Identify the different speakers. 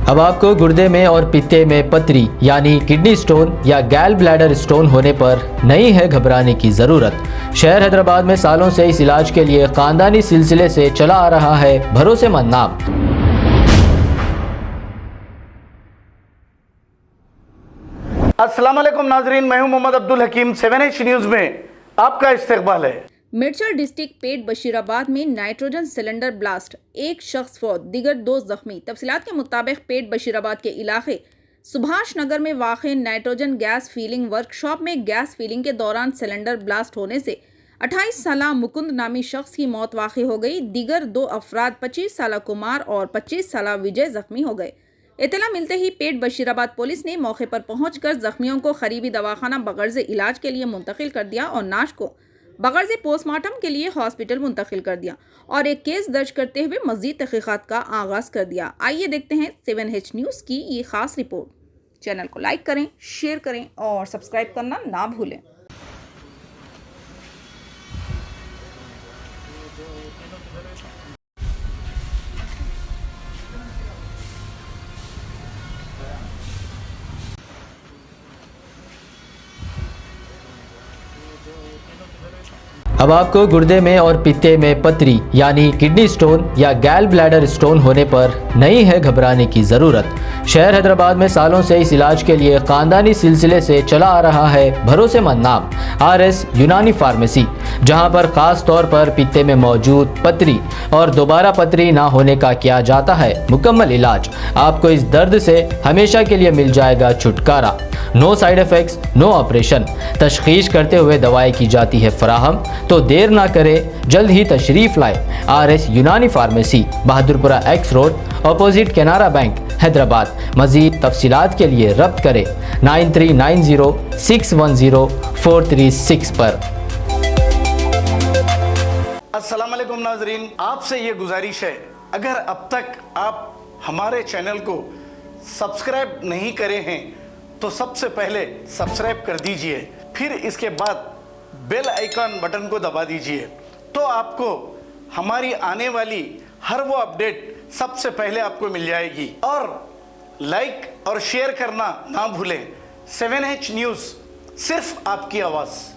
Speaker 1: अब आपको गुर्दे में और पित्ते में पथरी यानी किडनी स्टोन या गैल ब्लैडर स्टोन होने पर नहीं है घबराने की ज़रूरत। शहर हैदराबाद में सालों से इस इलाज के लिए खानदानी सिलसिले से चला आ रहा है भरोसेमंद नाम।
Speaker 2: अस्सलाम वालेकुम नाजरीन, मैं हूं मोहम्मद अब्दुल हकीम। 7H न्यूज़ में आपका इस्तकबाल है।
Speaker 3: मिर्चल डिस्ट्रिक्ट पेट बशीराबाद में नाइट्रोजन सिलेंडर ब्लास्ट, एक शख्स फौत, दिगर 2 जख्मी। तफसीलात के मुताबिक पेट बशीराबाद के इलाके सुभाष नगर में वाक़ नाइट्रोजन गैस फीलिंग वर्कशॉप में गैस फीलिंग के दौरान सिलेंडर ब्लास्ट होने से 28 साला मुकुंद नामी शख्स की मौत वाक़ हो गई। दिगर 2 अफराद 25 साला कुमार और 25 साला विजय जख्मी हो गए। इत्तला मिलते ही पेट बशीराबाद पुलिस ने मौके पर पहुंचकर जख्मियों को करीबी दवाखाना बगर्ज़ इलाज के लिए मुंतकिल कर दिया और नाश को बगर्ज़ पोस्टमार्टम के लिए हॉस्पिटल मुंतकिल कर दिया और एक केस दर्ज करते हुए मज़ीद तहक़ीक़ात का आगाज़ कर दिया। आइए देखते हैं 7H न्यूज़ की ये ख़ास रिपोर्ट। चैनल को लाइक करें, शेयर करें और सब्सक्राइब करना ना भूलें।
Speaker 1: अब आपको गुर्दे में और पित्ते में पथरी यानी किडनी स्टोन या गैल ब्लैडर स्टोन होने पर नहीं है घबराने की ज़रूरत। शहर हैदराबाद में सालों से इस इलाज के लिए खानदानी सिलसिले से चला आ रहा है भरोसेमंद नाम RS यूनानी फार्मेसी, जहां पर ख़ास तौर पर पित्ते में मौजूद पथरी और दोबारा पथरी ना होने का किया जाता है मुकम्मल इलाज। आपको इस दर्द से हमेशा के लिए मिल जाएगा छुटकारा। No side effects, no operation. तशख़ीस करते हुए दवाएं की जाती है फराहम। तो देर ना करें, जल्द ही तशरीफ लाए RS यूनानी pharmacy, Bahadurpura X road, opposite Canara bank, Hyderabad. मज़ीद तफसीलात के लिए रब्त करें 9390610436 पर।
Speaker 2: अस्सलाम वालेकुम नाजरीन, आपसे ये गुजारिश है, अगर अब तक आप हमारे चैनल को सब्सक्राइब नहीं करे हैं तो सबसे पहले सब्सक्राइब कर दीजिए, फिर इसके बाद बेल आइकन बटन को दबा दीजिए, तो आपको हमारी आने वाली हर वो अपडेट सबसे पहले आपको मिल जाएगी। और लाइक और शेयर करना ना भूलें। 7H न्यूज़, सिर्फ आपकी आवाज़।